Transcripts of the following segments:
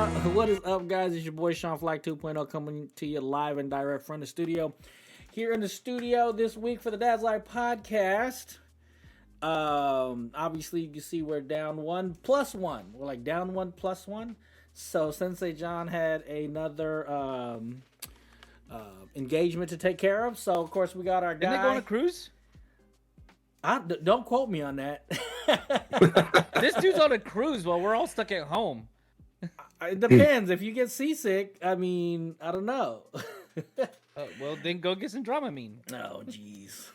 What is up, guys? It's your boy Sean Flack 2.0 coming to you live and direct from the studio. Here in the studio this week for the Dad's Life podcast. Obviously, you can see we're down 1+1. We're like down 1+1. So Sensei John had another engagement to take care of. So of course we got our guy. Didn't they go on a cruise? Don't quote me on that. This dude's on a cruise while we're all stuck at home. It depends. If you get seasick, I mean, I don't know. Well, then go get some Dramamine. Oh, jeez.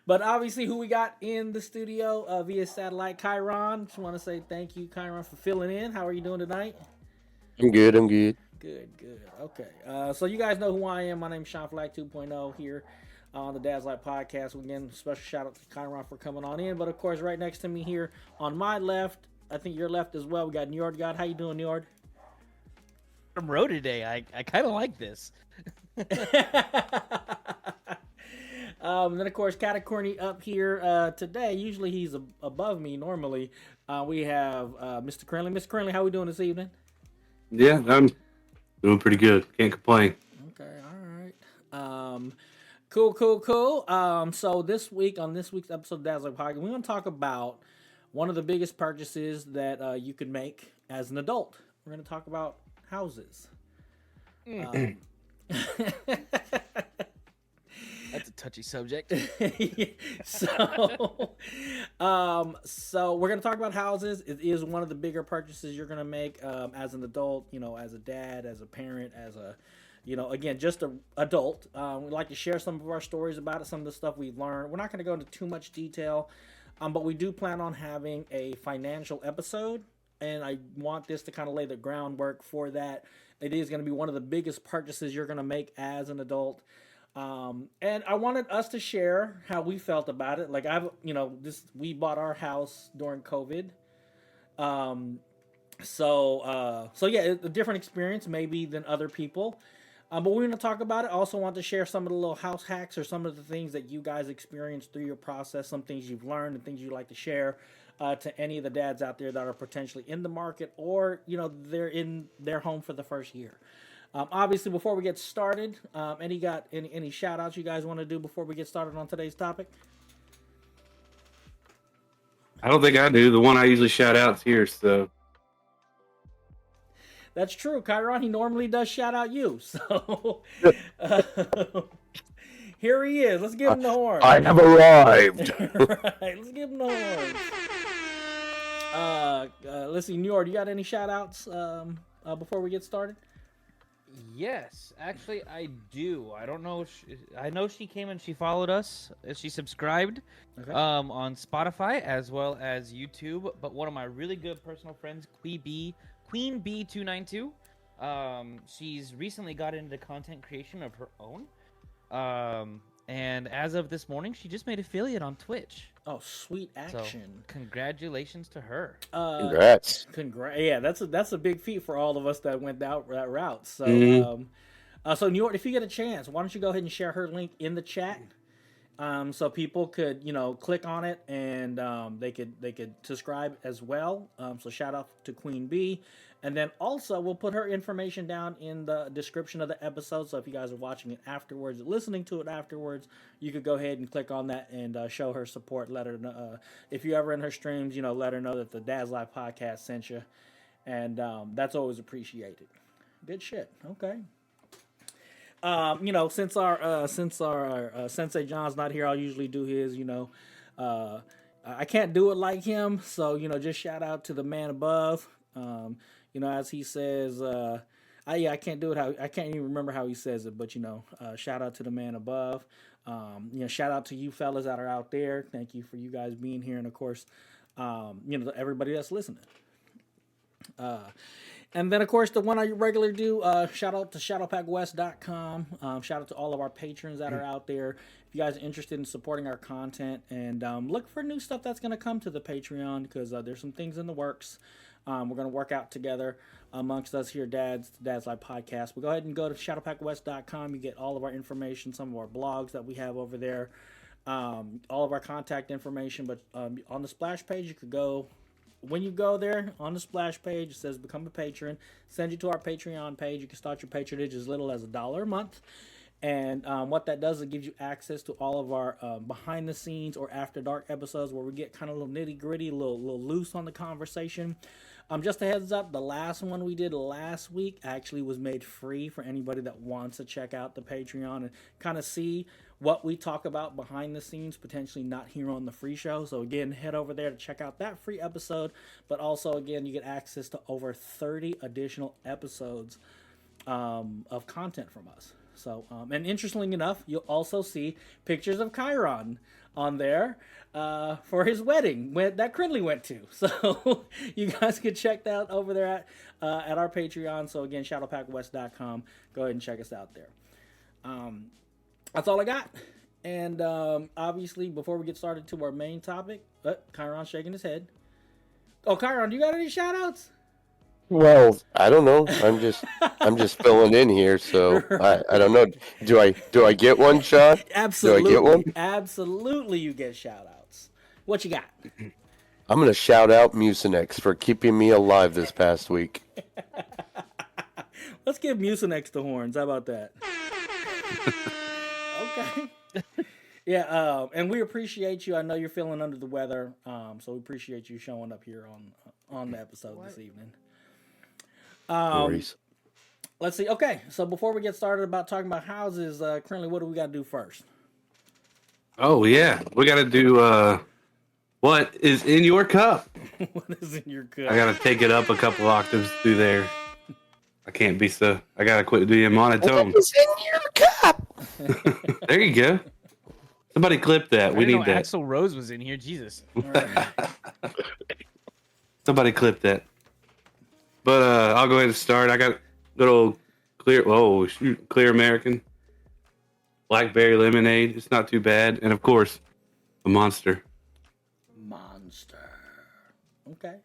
But obviously, who we got in the studio via satellite, Chiron. Just want to say thank you, Chiron, for filling in. How are you doing tonight? I'm good. Good. Okay. So you guys know who I am. My name's Sean Flack 2.0 here on the Dad's Life podcast. Again, special shout out to Chiron for coming on in. But of course, right next to me here on my left, I think your left as well, we got Njord God. How you doing, Njord? From road today. I kind of like this. And then of course Catacorny up here today. Usually he's above me normally. We have Mr. Crinley. Mr. Crinley, how we doing this evening? Yeah, I'm doing pretty good. Can't complain. Okay, all right. Cool. So this week on this week's episode of Dad's Life Podcast, we're gonna talk about one of the biggest purchases that you could make as an adult. We're gonna talk about houses. That's a touchy subject. So we're going to talk about houses. It is one of the bigger purchases you're going to make as an adult, as a dad, as a parent, as a, again, just an adult. We'd like to share some of our stories about it, some of the stuff we've learned. We're not going to go into too much detail, but we do plan on having a financial episode, and I want this to kind of lay the groundwork for that. It is going to be one of the biggest purchases you're going to make as an adult. And I wanted us to share how we felt about it. Like we bought our house during COVID. So yeah, it's a different experience maybe than other people. But we're going to talk about it. Also want to share some of the little house hacks or some of the things that you guys experienced through your process, some things you've learned and things you'd like to share to any of the dads out there that are potentially in the market or, they're in their home for the first year. Obviously, before we get started, any shout outs you guys want to do before we get started on today's topic? I don't think I do. The one I usually shout out is here, so. That's true. Chiron, he normally does shout out you. So here he is. Let's give him the horn. I have arrived. Right, let's give him the horn. Let's see, New York, you got any shout outs before we get started? Yes, actually, I do. I don't know. I know she came and she followed us. She subscribed on Spotify as well as YouTube. But one of my really good personal friends, Queen B 292, she's recently got into content creation of her own. And as of this morning, she just made affiliate on Twitch. Oh, sweet action! So, congratulations to her. Congrats. Yeah, that's a big feat for all of us that went that route. So, so New York, if you get a chance, why don't you go ahead and share her link in the chat, so people could click on it and they could subscribe as well. So shout out to Queen B. And then also, we'll put her information down in the description of the episode. So if you guys are watching it afterwards, listening to it afterwards, you could go ahead and click on that and show her support. Let her know, if you're ever in her streams, let her know that the Dad's Life podcast sent you. And that's always appreciated. Good shit. Okay. Since our Sensei John's not here, I'll usually do his, I can't do it like him. So, just shout out to the man above. As he says, I can't do it I can't even remember how he says it, but shout out to the man above. Shout out to you fellas that are out there. Thank you for you guys being here, and of course, everybody that's listening. And then, of course, the one I regularly do, shout out to shadowpackwest.com. Shout out to all of our patrons that are out there. If you guys are interested in supporting our content, and look for new stuff that's going to come to the Patreon, because there's some things in the works. We're going to work out together amongst us here, Dad's Life Podcast. We'll go ahead and go to shadowpackwest.com. You get all of our information, some of our blogs that we have over there, all of our contact information. But on the splash page, you could go when you go there on the splash page, it says become a patron. Send you to our Patreon page. You can start your patronage as little as $1 a month. And what that does, it gives you access to all of our behind the scenes or after dark episodes where we get kind of a little nitty gritty, a little loose on the conversation. Just a heads up, the last one we did last week actually was made free for anybody that wants to check out the Patreon and kind of see what we talk about behind the scenes, potentially not here on the free show. So again, head over there to check out that free episode. But also, again, you get access to over 30 additional episodes of content from us. So, and interestingly enough, you'll also see pictures of Chiron on there for his wedding that Crinley went to. So you guys can check that over there at our Patreon. So again, shadowpackwest.com. Go ahead and check us out there. That's all I got. And obviously, before we get started to our main topic, Chiron's shaking his head. Oh, Chiron, do you got any shout outs? Well, I don't know. I'm just filling in here, so I don't know. Do I get one, Sean? Absolutely. Do I get one? Absolutely, you get shout outs. What you got? I'm gonna shout out Mucinex for keeping me alive this past week. Let's give Mucinex the horns. How about that? Okay. Yeah, and we appreciate you. I know you're feeling under the weather, so we appreciate you showing up here on the episode this evening. Let's see. Okay, so before we get started about talking about houses, currently, what do we got to do first? Oh yeah, we got to do what is in your cup. What is in your cup? I got to take it up a couple octaves through there. I can't be so. I got to quit being monotone. What is in your cup? There you go. Somebody clip that. We need that. Axl Rose was in here. Jesus. Somebody clip that. But I'll go ahead and start. I got good old Clear American blackberry lemonade. It's not too bad, and of course, a Monster. Okay.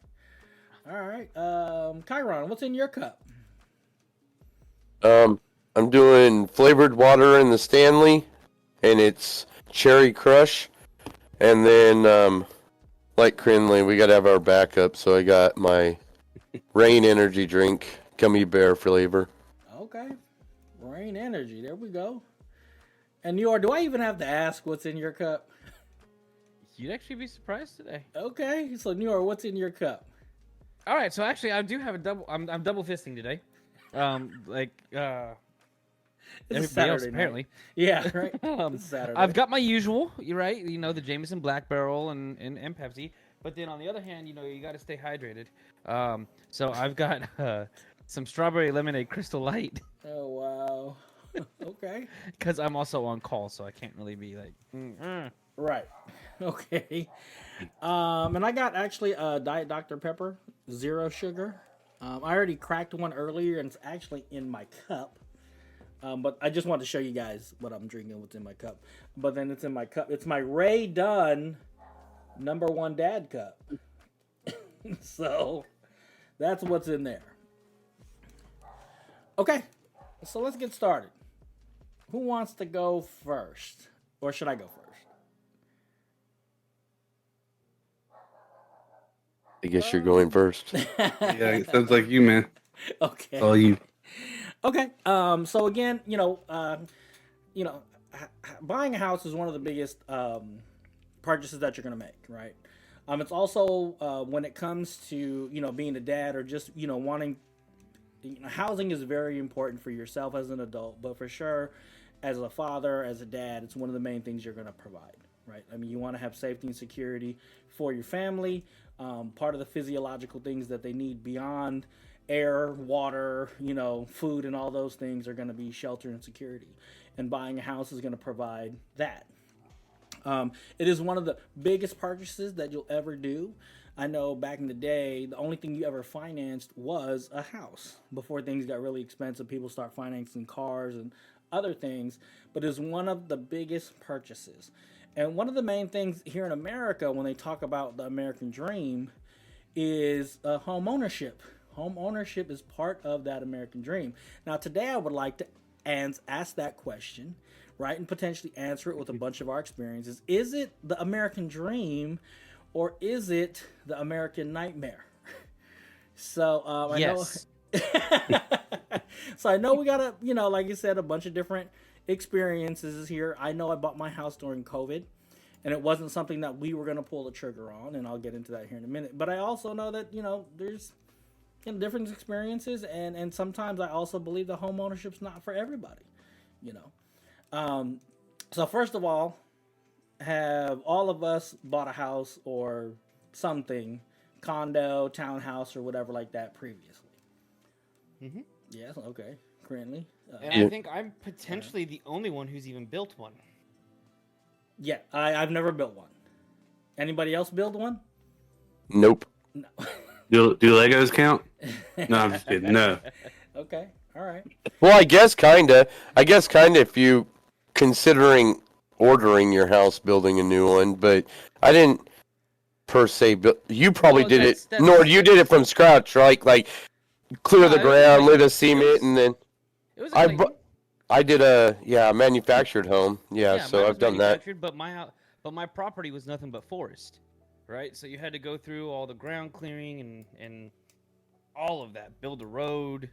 All right. Chiron, what's in your cup? I'm doing flavored water in the Stanley, and it's Cherry Crush. And then, like Crinley, we gotta have our backup. So I got my Rain energy drink, gummy bear flavor. Okay. Rain energy. There we go. And do I even have to ask what's in your cup? You'd actually be surprised today. Okay. So New York, what's in your cup? All right, so actually, I do have a double. I'm double fisting today. Everybody else apparently. Yeah, right. It's Saturday. I've got my usual. You're right. You know, the Jameson Black Barrel and Pepsi. But then on the other hand, you know, you got to stay hydrated. So I've got some strawberry lemonade Crystal Light. Oh wow. Okay. Because I'm also on call, so I can't really be like. Right. Okay. And I got actually a Diet Dr. Pepper, 0 sugar. I already cracked one earlier, and it's actually in my cup. But I just wanted to show you guys what I'm drinking, what's in my cup. But then it's in my cup. It's my Ray Dunn #1 Dad cup. So that's what's in there. Okay. So let's get started. Who wants to go first? Or should I go first? I guess you're going first. Yeah, it sounds like you, man. Okay. All you. Okay. So again, buying a house is one of the biggest purchases that you're going to make, right? It's also when it comes to being a dad or just wanting. Housing is very important for yourself as an adult, but for sure, as a father, as a dad, it's one of the main things you're going to provide, right? I mean, you want to have safety and security for your family. Part of the physiological things that they need beyond air, water, food, and all those things are going to be shelter and security. And buying a house is going to provide that. It is one of the biggest purchases that you'll ever do. I know back in the day, the only thing you ever financed was a house. Before things got really expensive, people start financing cars and other things. But it's one of the biggest purchases. And one of the main things here in America, when they talk about the American dream, is home ownership. Home ownership is part of that American dream. Now, today I would like to ask that question, right, and potentially answer it with a bunch of our experiences. Is it the American dream, or is it the American nightmare? So Yes. I know. So I know we got like you said, a bunch of different experiences here. I know I bought my house during COVID, and it wasn't something that we were going to pull the trigger on, and I'll get into that here in a minute. But I also know that there's different experiences, and sometimes I also believe that home ownership's not for everybody. You know, so first of all, have all of us bought a house or something, condo, townhouse, or whatever like that previously? Mm-hmm. Yes. Okay. Currently. And I think I'm potentially the only one who's even built one. Yeah, I've never built one. Anybody else build one? Nope. No. Do Legos count? No, I'm just kidding. No. Okay. All right. Well, I guess kinda. If you considering ordering your house, building a new one, but I didn't per se. You probably Well, did it. that's- Nor you did it from scratch, right? Like clear the it was ground, like- lay the cement, and then It was I like, I did a manufactured home. Yeah, so mine I've was done that. manufactured, but my property was nothing but forest, right? So you had to go through all the ground clearing and all of that, build a road.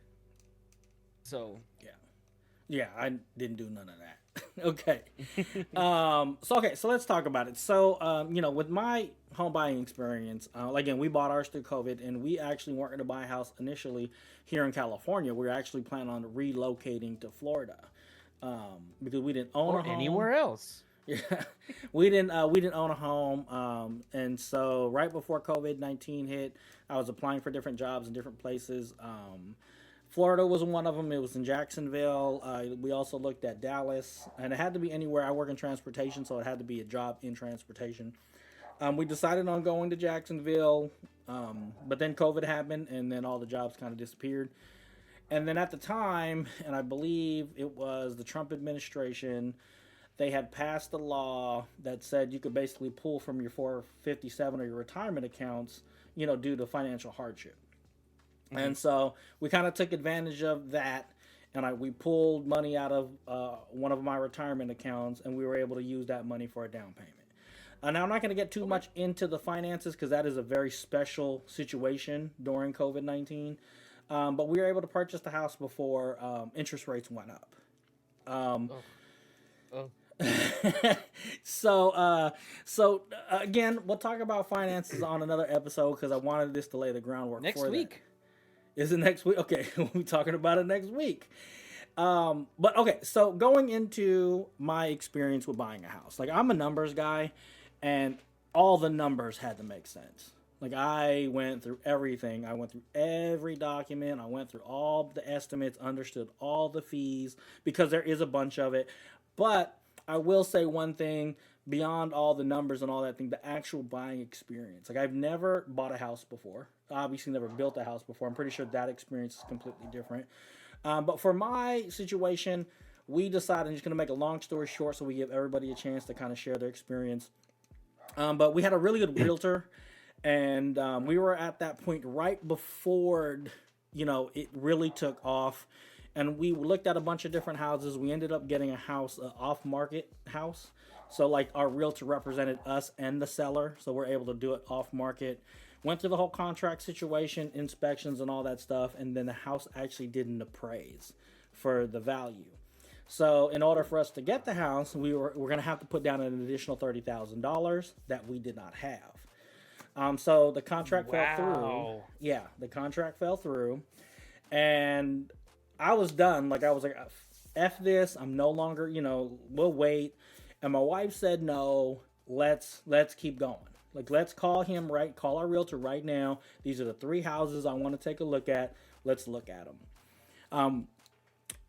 So Yeah, I didn't do none of that. Okay. So let's talk about it. So, with my home buying experience, again, we bought ours through COVID, and we actually weren't going to buy a house initially here in California. We were actually planning on relocating to Florida because we didn't own a or home anywhere else. Yeah, we didn't own a home, and so right before COVID-19 hit, I was applying for different jobs in different places. Florida was one of them. It was in Jacksonville. We also looked at Dallas, and it had to be anywhere. I work in transportation, so it had to be a job in transportation. We decided on going to Jacksonville, but then COVID happened, and then all the jobs kind of disappeared. And then at the time, and I believe it was the Trump administration, they had passed a law that said you could basically pull from your 457 or your retirement accounts, due to financial hardship. Mm-hmm. And so we kind of took advantage of that, and we pulled money out of one of my retirement accounts, and we were able to use that money for a down payment. Now, I'm not going to get too much into the finances because that is a very special situation during COVID-19. But we were able to purchase the house before interest rates went up. So again, we'll talk about finances on another episode because I wanted this to lay the groundwork Next for week. that. Is it next week? Okay, we'll be talking about it next week. But okay, so going into my experience with buying a house, like I'm a numbers guy, and all the numbers had to make sense. Like I went through everything. I went through every document. I went through all the estimates, understood all the fees because there is a bunch of it. But I will say one thing beyond all the numbers and all that thing, the actual buying experience. Like I've never bought a house before. Obviously never built a house before. I'm pretty sure that experience is completely different. But for my situation, we decided, I'm just going to make a long story short so we give everybody a chance to kind of share their experience. But we had a really good realtor, and we were at that point right before, it really took off. And we looked at a bunch of different houses. We ended up getting a house, an off-market house. So, like, our realtor represented us and the seller, so we're able to do it off-market. Went through the whole contract situation, inspections, and all that stuff, and then the house actually didn't appraise for the value. So, in order for us to get the house, we're going to have to put down an additional $30,000 that we did not have. So the contract fell through. Yeah, the contract fell through, and I was done. Like I was like, "F this! I'm no longer, we'll wait." And my wife said, "No, let's keep going. Like let's call our realtor right now. These are the 3 houses I want to take a look at. Let's look at them."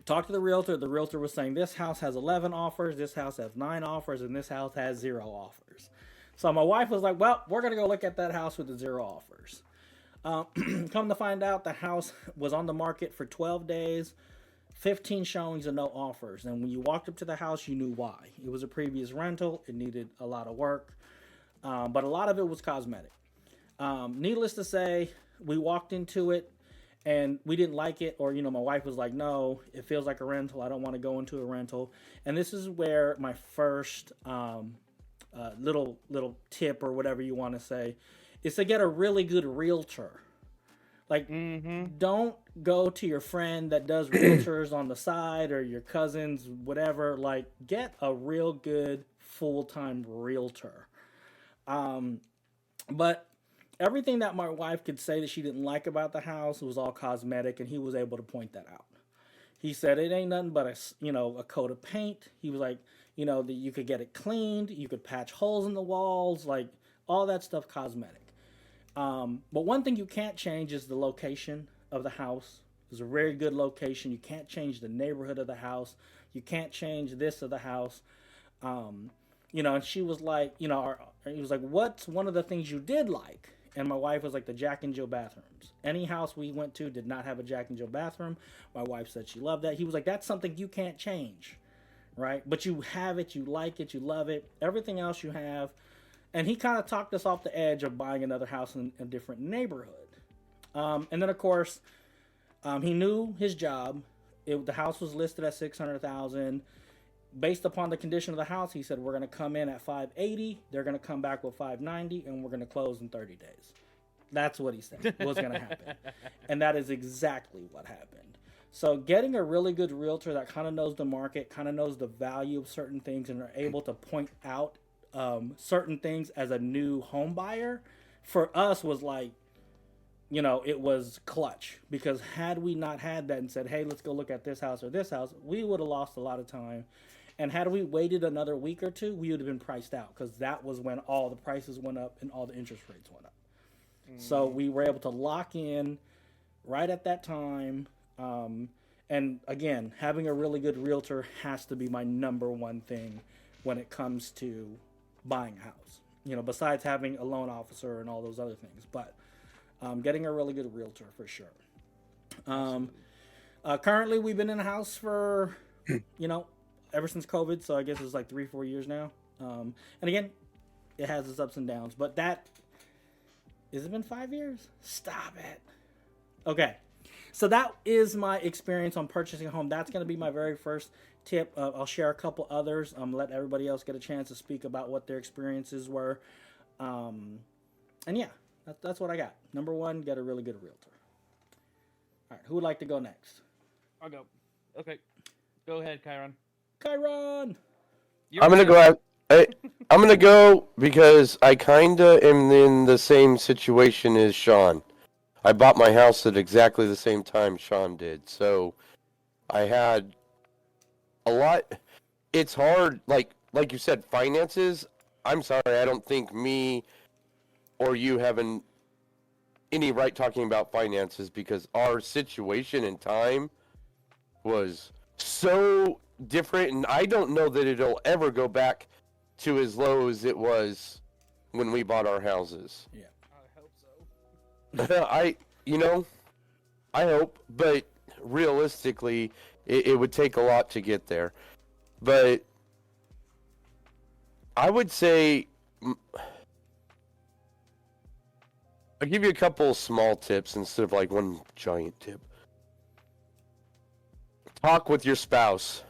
Talked to the realtor. The realtor was saying this house has 11 offers, this house has 9 offers, and this house has 0 offers. So my wife was like, "Well, we're gonna go look at that house with the 0 offers." Come to find out, the house was on the market for 12 days, 15 showings and no offers. And when you walked up to the house, you knew why. It was a previous rental. It needed a lot of work, but a lot of it was cosmetic. Needless to say, we walked into it and we didn't like it, or my wife was like, "No, it feels like a rental. I don't want to go into a rental." And this is where my first little tip or whatever you want to say, is to get a really good realtor. Like, don't go to your friend that does realtors on the side or your cousins, whatever. Like, get a real good full-time realtor. But everything that my wife could say that she didn't like about the house was all cosmetic, and he was able to point that out. He said it ain't nothing but a coat of paint. He was like, that you could get it cleaned, you could patch holes in the walls, like all that stuff cosmetic. But one thing you can't change is the location of the house. It's a very good location. You can't change the neighborhood of the house. You can't change this of the house. And she was like, he was like, what's one of the things you did like? And my wife was like, the Jack and Jill bathrooms. Any house we went to did not have a Jack and Jill bathroom. My wife said she loved that. He was like, that's something you can't change, right? But you have it, you like it, you love it. Everything else you have. And he kind of talked us off the edge of buying another house in a different neighborhood. And then, of course, he knew his job. The house was listed at $600,000. Based upon the condition of the house, he said, we're going to come in at $580. They're going to come back with $590, and we're going to close in 30 days. That's what he said was going to happen. And that is exactly what happened. So getting a really good realtor that kind of knows the market, kind of knows the value of certain things, and are able to point out certain things as a new home buyer, for us was like, it was clutch. Because had we not had that and said, hey, let's go look at this house or this house, we would have lost a lot of time. And had we waited another week or two, we would have been priced out, because that was when all the prices went up and all the interest rates went up. So we were able to lock in right at that time. And again, having a really good realtor has to be my number one thing when it comes to buying a house, besides having a loan officer and all those other things. But getting a really good realtor for sure. Currently, we've been in a house for, ever since COVID. So I guess it's like 3-4 years now. And again, it has its ups and downs. But has it been 5 years? Stop it. Okay. So that is my experience on purchasing a home. That's going to be my very first tip. I'll share a couple others. Let everybody else get a chance to speak about what their experiences were. And yeah, that's what I got. Number one, get a really good realtor. All right, who would like to go next? I'll go. Okay. Go ahead, Kyron. Kyron! I'm going to go out. I'm going to go because I kind of am in the same situation as Sean. I bought my house at exactly the same time Sean did. So I had a lot. It's hard, like you said, finances. I'm sorry, I don't think me or you have any right talking about finances, because our situation and time was so different, and I don't know that it'll ever go back to as low as it was when we bought our houses. Yeah. I hope so. I hope, but realistically, it would take a lot to get there. But I would say, I'll give you a couple small tips instead of like one giant tip. Talk with your spouse.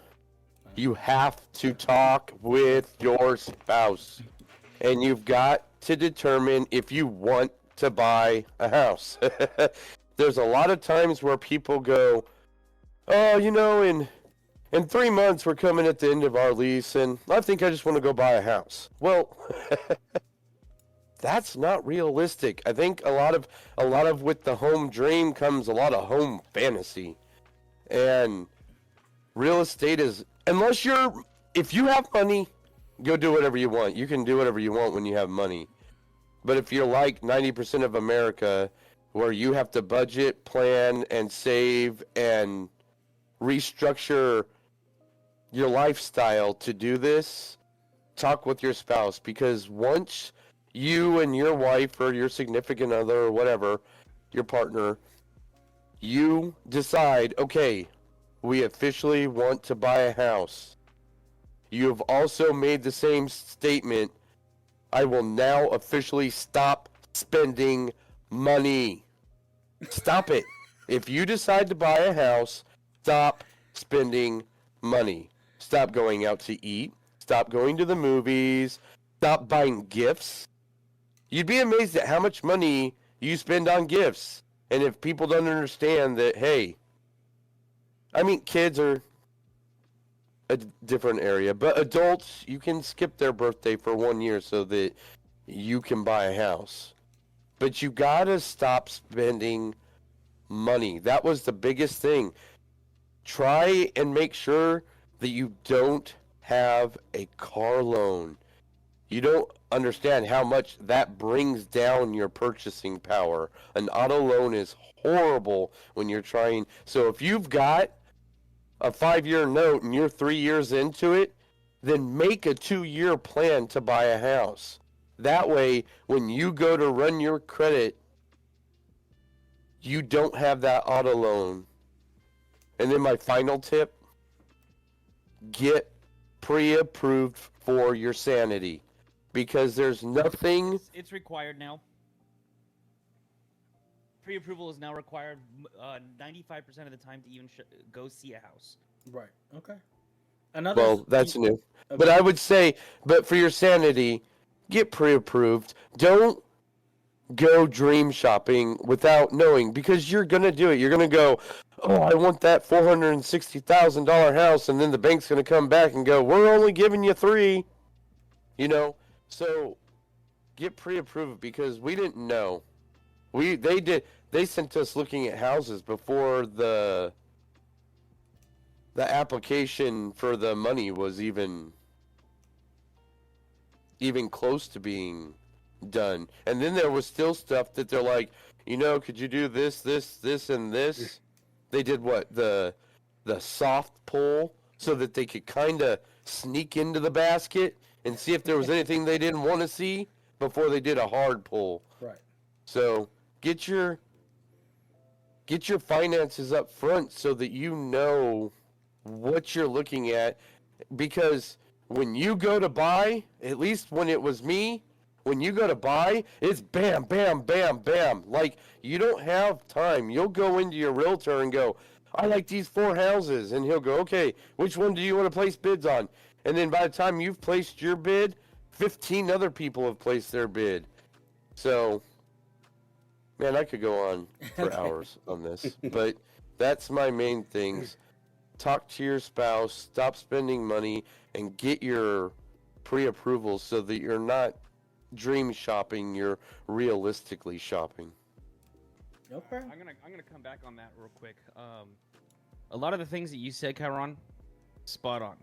You have to talk with your spouse. And you've got to determine if you want to buy a house. There's a lot of times where people go, oh, in 3 months we're coming at the end of our lease, and I think I just want to go buy a house. Well, that's not realistic. I think a lot of with the home dream comes a lot of home fantasy. And real estate is, if you have money, go do whatever you want. You can do whatever you want when you have money. But if you're like 90% of America, where you have to budget, plan, and save, and restructure your lifestyle to do this, talk with your spouse. Because once you and your wife or your significant other or whatever, your partner, you decide, okay, we officially want to buy a house. You have also made the same statement, I will now officially stop spending money. Stop it. If you decide to buy a house, stop spending money. Stop going out to eat. Stop going to the movies. stop buying gifts. You'd be amazed at how much money you spend on gifts. And if people don't understand that, hey, I mean, kids are a different area, but adults, you can skip their birthday for 1 year so that you can buy a house. But you gotta stop spending money. That was the biggest thing. Try and make sure that you don't have a car loan. You don't understand how much that brings down your purchasing power. An auto loan is horrible when you're trying. So if you've got a 5-year note and you're 3 years into it, then make a 2-year plan to buy a house. That way, when you go to run your credit, you don't have that auto loan. And then my final tip, get pre-approved for your sanity. Because there's nothing... It's required now. Pre-approval is now required 95% of the time to even go see a house. Right. Okay. Another. Well, that's new. Okay. But I would say, but for your sanity, get pre-approved. Don't go dream shopping without knowing, because you're going to do it. You're going to go, oh, I want that $460,000 house, and then the bank's going to come back and go, we're only giving you 3. You know? So get pre-approved, because we didn't know. They sent us looking at houses before the application for the money was even close to being done. And then there was still stuff that they're like, could you do this, and this? They did what? The soft pull, so that they could kind of sneak into the basket and see if there was anything they didn't want to see before they did a hard pull. Right. So get your finances up front so that you know what you're looking at, because when you go to buy, at least when it was me, when you go to buy, it's bam, bam, bam, bam. Like, you don't have time. You'll go into your realtor and go, I like these 4 houses. And he'll go, okay, which one do you want to place bids on? And then by the time you've placed your bid, 15 other people have placed their bid. So, man, I could go on for hours on this. But that's my main things. Talk to your spouse, stop spending money, and get your pre-approval so that you're not dream shopping, you're realistically shopping. Okay. I'm gonna come back on that real quick. A lot of the things that you said, Kyron, spot on.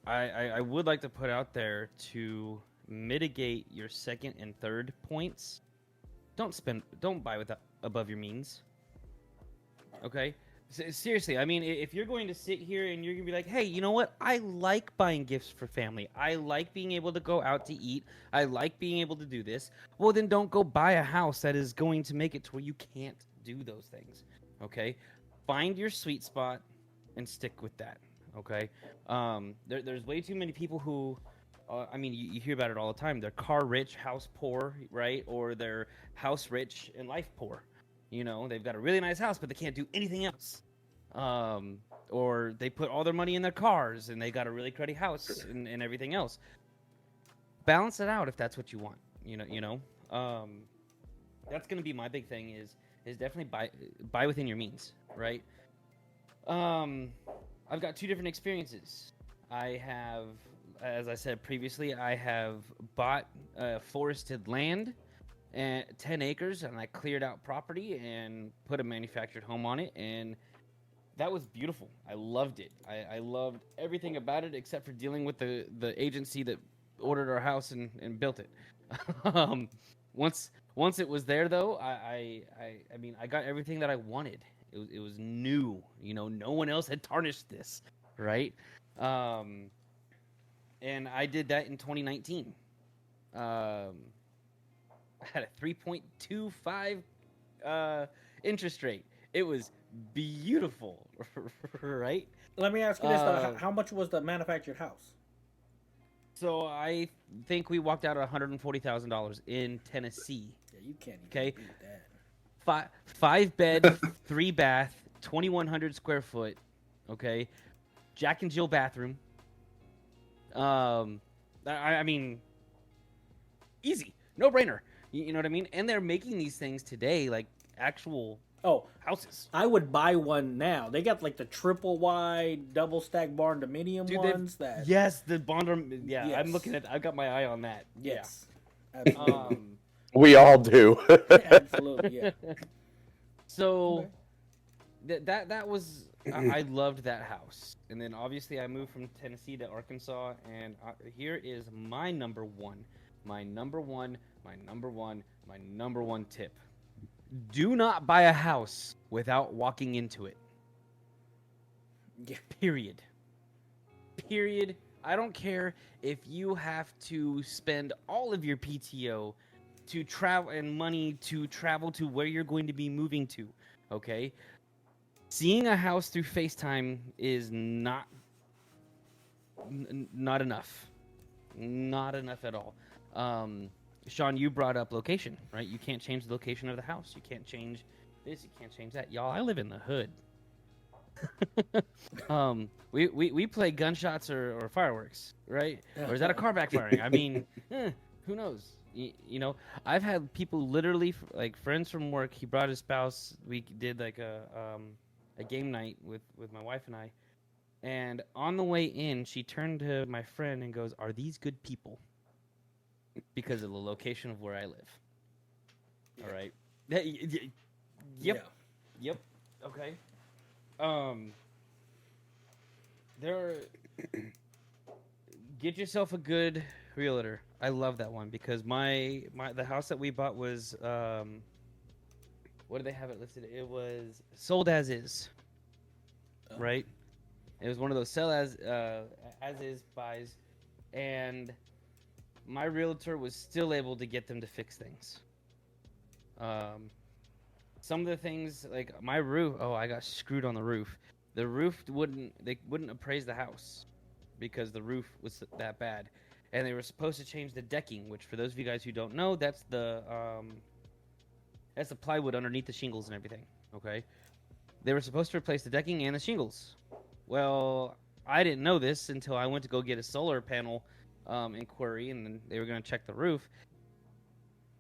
I would like to put out there to mitigate your second and third points. Don't buy above your means. Okay? Seriously, I mean, if you're going to sit here and you're going to be like, hey, you know what? I like buying gifts for family. I like being able to go out to eat. I like being able to do this. Well, then don't go buy a house that is going to make it to where you can't do those things. Okay? Find your sweet spot and stick with that. Okay? There's way too many people who, I mean, you hear about it all the time. They're car rich, house poor, right? Or they're house rich and life poor. You know, they've got a really nice house, but they can't do anything else. Or they put all their money in their cars, and they got a really cruddy house and everything else. Balance it out if that's what you want. That's gonna be my big thing. Is definitely buy within your means, right? I've got 2 different experiences. I have, as I said previously, I have bought forested land. And 10 acres, and I cleared out property and put a manufactured home on it, and that was beautiful. I loved it. I loved everything about it except for dealing with the agency that ordered our house and built it. Once it was there, though, I mean, I got everything that I wanted. It was new. No one else had tarnished this, right? And I did that in 2019. I had a 3.25 interest rate. It was beautiful, right? Let me ask you this, though. How much was the manufactured house? So I think we walked out at $140,000 in Tennessee. Yeah, you can't even okay? beat that. 5 bed, 3 bath, 2,100 square foot. Okay, Jack and Jill bathroom. I mean, easy, no brainer. You know what I mean? And they're making these things today, like actual Oh, houses. I would buy one now. They got like the triple wide, double stack barn dominium Dude, ones. That Yes, the Bonder. Yeah, Yes. I'm looking at. I've got my eye on that. yes, Yeah. absolutely, We all do. absolutely, yeah. So that was I loved that house, and then obviously I moved from Tennessee to Arkansas, and here is my number one tip: do not buy a house without walking into it. Yeah. Period. I don't care if you have to spend all of your PTO to travel and money to travel to where you're going to be moving to. Okay, seeing a house through FaceTime is not enough. Not enough at all. Sean, you brought up location, right? You can't change the location of the house. You can't change this. You can't change that. Y'all, I live in the hood. We play gunshots or fireworks, right? Or is that a car backfiring? I mean, who knows? You know, I've had people literally like friends from work. He brought his spouse. We did like a game night with my wife and I. And on the way in, she turned to my friend and goes, "Are these good people?" Because of the location of where I live. Yeah. All right. Yep. Yep. Okay. Get yourself a good realtor. I love that one because the house that we bought was what did they have it listed? It was sold as is. Right? It was one of those sell as is buys, and my realtor was still able to get them to fix things. Some of the things like my roof. Oh, I got screwed on the roof. The roof wouldn't appraise the house because the roof was that bad, and they were supposed to change the decking. Which, for those of you guys who don't know, that's the plywood underneath the shingles and everything. Okay, they were supposed to replace the decking and the shingles. Well, I didn't know this until I went to go get a solar panel inquiry, and then they were going to check the roof.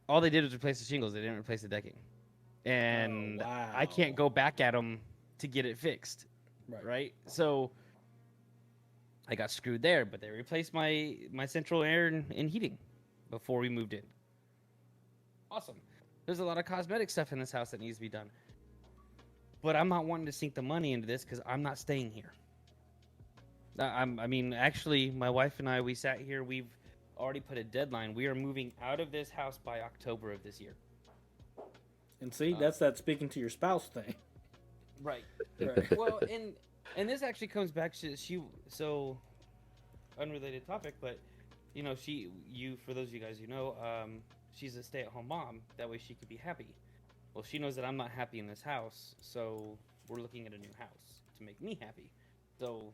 All they did was replace the shingles. They didn't replace the decking, and wow. I can't go back at them to get it fixed. Right? So I got screwed there, but they replaced my central air and heating before we moved in. Awesome. There's a lot of cosmetic stuff in this house that needs to be done. But I'm not wanting to sink the money into this because I'm not staying here. I mean, actually, my wife and I, we sat here. We've already put a deadline. We are moving out of this house by October of this year. And see, that's that speaking to your spouse thing. Right. Right. Well, and this actually comes back to so unrelated topic, but you know, for those of you guys who know, she's a stay-at-home mom. That way she could be happy. Well, she knows that I'm not happy in this house, so we're looking at a new house to make me happy. So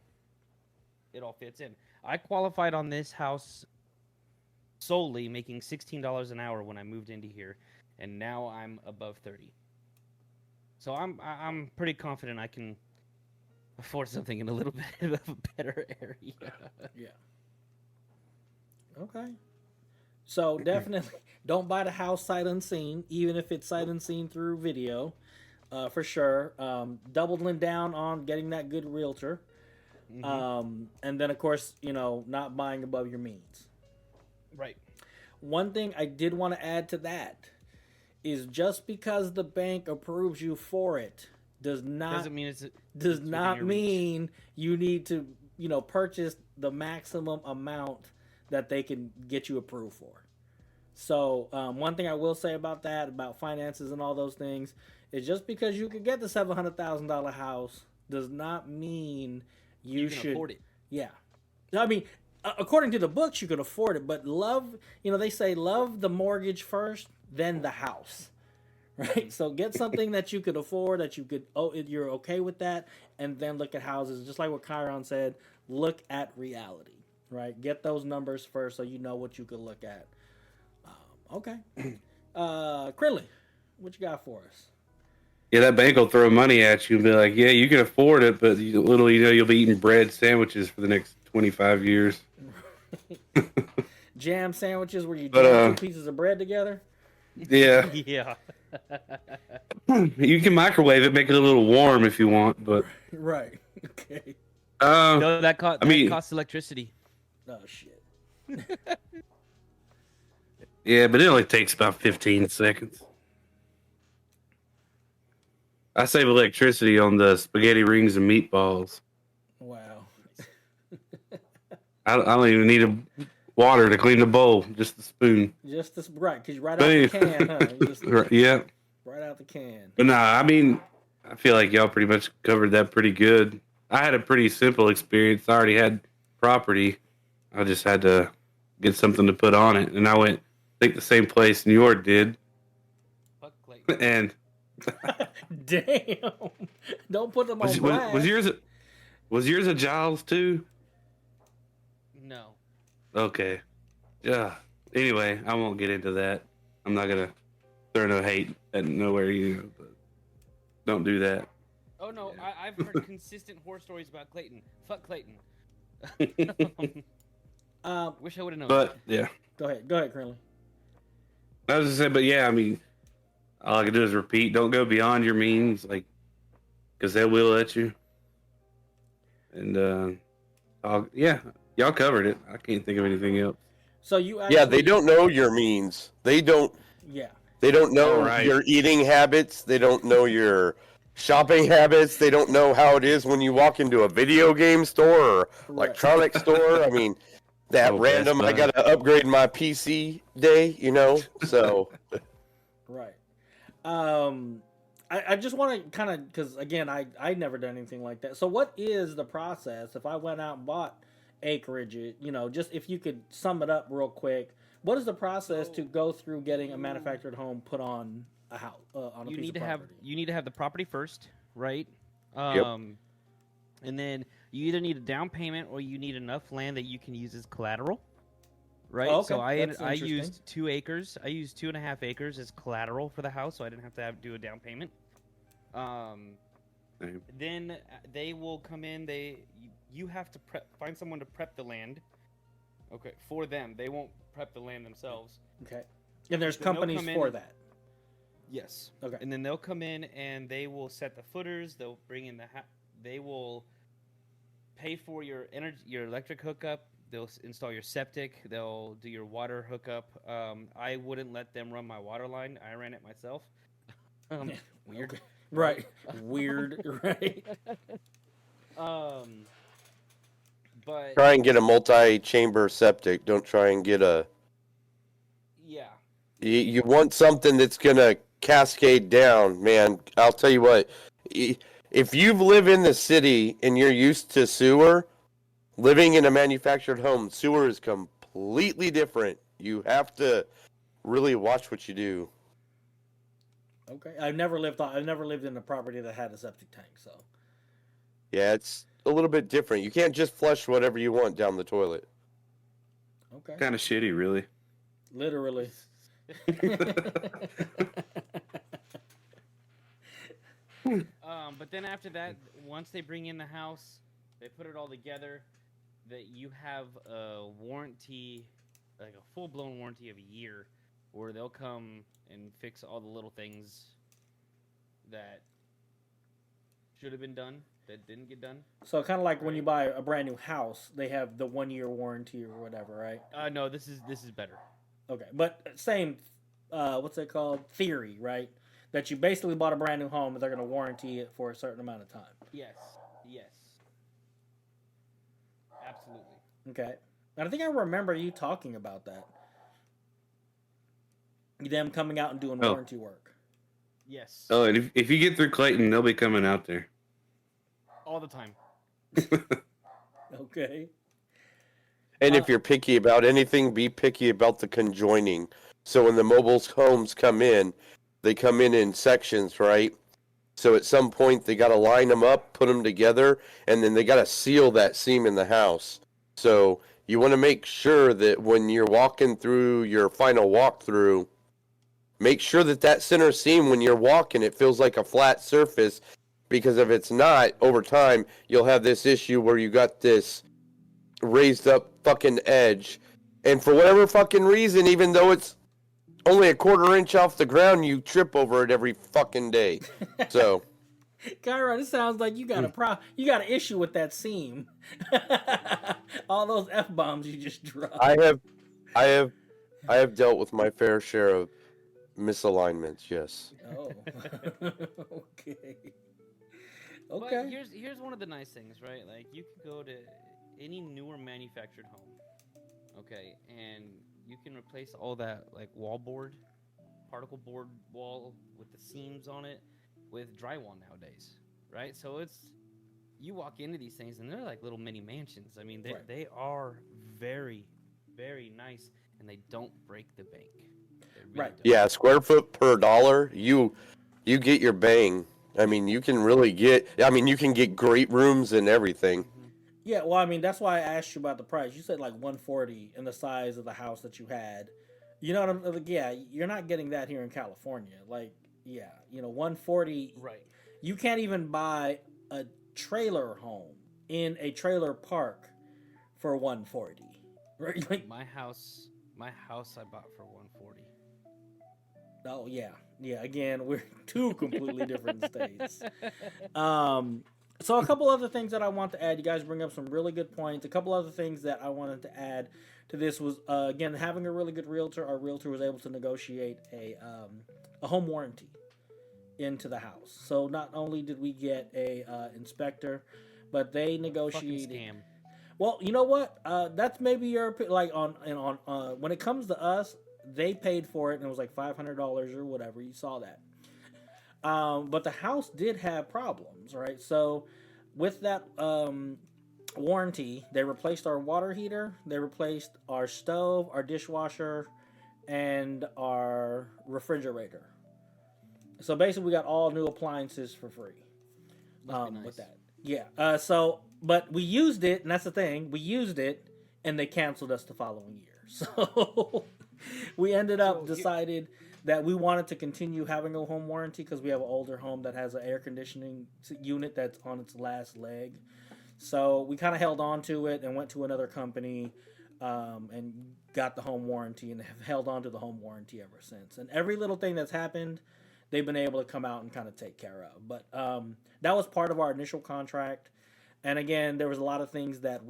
it all fits in. I qualified on this house solely making $16 an hour when I moved into here, and now I'm above 30. So I'm pretty confident I can afford something in a little bit of a better area. Yeah. Okay. So definitely don't buy the house sight unseen, even if it's sight unseen through video, for sure. Doubling down on getting that good realtor. Mm-hmm. And then, of course, you know, not buying above your means. Right. One thing I did want to add to that is just because the bank approves you for it does not mean you need to, you know, purchase the maximum amount that they can get you approved for. So one thing I will say about that, about finances and all those things, is just because you could get the $700,000 house does not mean you should afford it. Yeah. I mean, according to the books, you can afford it, but they say love the mortgage first, then the house, right? So get something that you could afford, that you're okay with that, and then look at houses. Just like what Chiron said, look at reality, right? Get those numbers first so you know what you could look at. Okay. Crinley, what you got for us? Yeah, that bank will throw money at you and be like, yeah, you can afford it, but little you know, you'll be eating bread sandwiches for the next 25 years. jam sandwiches where you But, jam two pieces of bread together. Yeah. Yeah. You can microwave it, make it a little warm if you want, but Right. Okay. No, that mean- costs electricity. Oh shit. yeah, but it only takes about 15 seconds. I save electricity on the spaghetti rings and meatballs. Wow. I don't even need water to clean the bowl, just the spoon. Just this right, because right But out the anyway- can, huh? You just, Yeah. right out the can. But nah, I mean, I feel like y'all pretty much covered that pretty good. I had a pretty simple experience. I already had property. I just had to get something to put on it. And I went, I think the same place New York did. Fuck Clayton. And Damn. Don't put them on was, blast. was yours a Giles too? No. Okay. Yeah. Anyway, I won't get into that. I'm not gonna throw no hate at nowhere, but don't do that. Oh no, I've heard consistent horror stories about Clayton. Fuck Clayton. Wish I would have known. But yeah, Go ahead, Crinley. I was just saying. But yeah, I mean, all I can do is repeat. Don't go beyond your means, like, because they will let you. And y'all covered it. I can't think of anything else. So you actually, Yeah, they don't know your means. They don't know All right. your eating habits. They don't know your shopping habits. They don't know how it is when you walk into a video game store or electronics store. I mean, that Oh, random, Best I Buy. got to upgrade my PC day, so. Right. I just want to kind of, because again, I never done anything like that. So what is the process if I went out and bought acreage, just if you could sum it up real quick, what is the process to go through getting a manufactured home put on a house, on a you piece need of to have property? the property first, right? Yep. And then you either need a down payment or you need enough land that you can use as collateral, right? Oh, okay. So I That's used interesting. 2 acres. I used 2.5 acres as collateral for the house, so I didn't have to do a down payment. Same. Then they will come in. You have to find someone to prep the land. Okay, for them. They won't prep the land themselves. Okay. And there's Then they'll companies come in for and- that. Yes. Okay. And then they'll come in and they will set the footers. They'll bring in they will pay for your electric hookup. They'll install your septic. They'll do your water hookup. I wouldn't let them run my water line. I ran it myself. Weird. Okay. Right. Weird. Right. But Try and get a multi-chamber septic. Don't try and get a... yeah. You want something that's going to cascade down, man. I'll tell you what. If you live in the city and you're used to sewer, living in a manufactured home, sewer is completely different. You have to really watch what you do. Okay. I've never lived in a property that had a septic tank, so. Yeah, it's a little bit different. You can't just flush whatever you want down the toilet. Okay. Kind of shitty, really. Literally. But then after that, once they bring in the house, they put it all together. That you have a warranty, like a full-blown warranty of a year, where they'll come and fix all the little things that should have been done that didn't get done. So kind of like when you buy a brand new house, they have the 1-year warranty or whatever, right? No, this is better. Okay, but same, what's it called? Theory, right? That you basically bought a brand new home and they're going to warranty it for a certain amount of time. Yes, absolutely. Okay, and I think I remember you talking about that. Them coming out and doing Oh. warranty work. Yes, Oh, and if you get through Clayton, they'll be coming out there. all the time. Okay. And if you're picky about anything, be picky about the conjoining. So when the mobile homes come in, they come in sections, right? So at some point, they got to line them up, put them together, and then they got to seal that seam in the house. So you want to make sure that when you're walking through your final walkthrough, make sure that center seam, when you're walking, it feels like a flat surface. Because if it's not, over time, you'll have this issue where you got this raised up fucking edge And for whatever fucking reason, even though it's only a quarter inch off the ground, you trip over it every fucking day. So, Kyra, this sounds like you got you got an issue with that seam. All those F-bombs you just dropped. I have dealt with my fair share of misalignments, yes. Oh. Okay. But Okay. here's one of the nice things, right? Like you can go to any newer manufactured home, okay, and you can replace all that like particle board wall with the seams on it with drywall nowadays, right? So you walk into these things and they're like little mini mansions. I mean, they are very, very nice, and they don't break the bank. They really Right. don't. Yeah, square foot per dollar, you get your bang. I mean, you can get great rooms and everything. Yeah, well, I mean, that's why I asked you about the price. You said like 140 and the size of the house that you had. You know what I'm like? Yeah, you're not getting that here in California. Like, yeah, 140. Right. You can't even buy a trailer home in a trailer park for 140. Right? Like, My house I bought for 140. oh yeah. Yeah, again, we're two completely different states. So a couple other things that I want to add. You guys bring up some really good points. A couple other things that I wanted to add to this was, again, having a really good realtor. Our realtor was able to negotiate a home warranty into the house. So not only did we get a inspector, but they Fucking negotiated. scam. Well, you know what? That's maybe your like on when it comes to us, they paid for it and it was like $500 or whatever. You saw that. But the house did have problems, right? So with that warranty, they replaced our water heater, they replaced our stove, our dishwasher, and our refrigerator. So basically, we got all new appliances for free. Must be nice. With that, yeah. But we used it, and that's the thing. We used it, and they canceled us the following year. So we ended up decided that we wanted to continue having a home warranty because we have an older home that has an air conditioning unit that's on its last leg. So we kind of held on to it and went to another company and got the home warranty and have held on to the home warranty ever since. And every little thing that's happened, they've been able to come out and kind of take care of. But that was part of our initial contract. And again, there was a lot of things that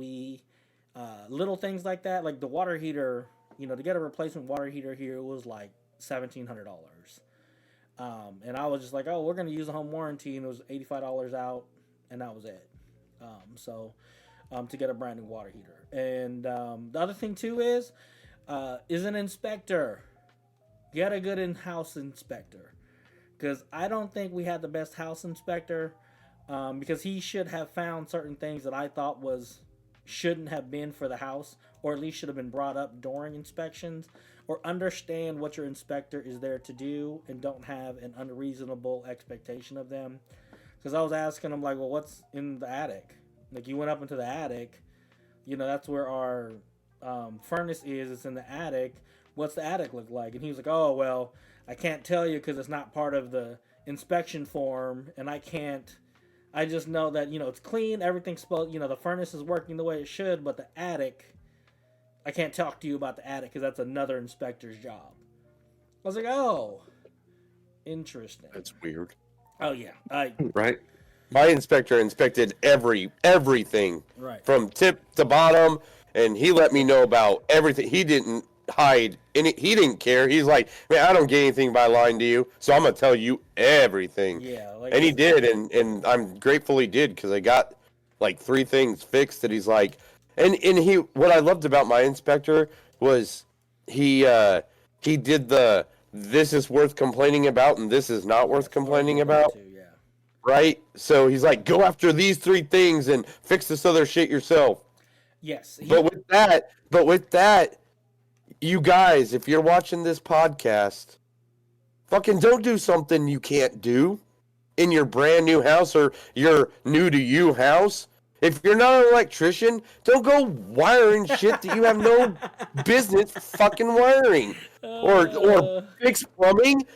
little things like that, like the water heater, to get a replacement water heater here was like $1,700. And I was just like, oh, we're going to use a home warranty. And it was $85 out. And that was it. To get a brand new water heater. And the other thing too is an inspector. Get a good in-house inspector. Because I don't think we had the best house inspector. Because he should have found certain things that I thought shouldn't have been for the house, or at least should have been brought up during inspections, or understand what your inspector is there to do and don't have an unreasonable expectation of them. Because I was asking him, like, well, what's in the attic? Like, you went up into the attic, that's where our furnace is. It's in the attic. What's the attic look like? And he was like, oh, well, I can't tell you because it's not part of the inspection form, and I just know that, it's clean, everything's supposed, the furnace is working the way it should, but the attic, I can't talk to you about the attic because that's another inspector's job. I was like, oh, interesting. That's weird. Oh, yeah. Right? My inspector inspected everything Right. from tip to bottom, and he let me know about everything. He didn't hide any. He didn't care. He's like, man, I don't get anything by lying to you, so I'm gonna tell you everything. Yeah. And he did, and I'm grateful he did because I got like 3 things fixed that he's like, and he. What I loved about my inspector was he did the this is worth complaining about and this is not worth complaining about. Too, yeah. Right? So he's like, go after these 3 things and fix this other shit yourself. Yes. But with that, you guys, if you're watching this podcast, fucking don't do something you can't do in your brand new house or your new to you house. If you're not an electrician, don't go wiring shit that you have no business fucking wiring. Or fix plumbing.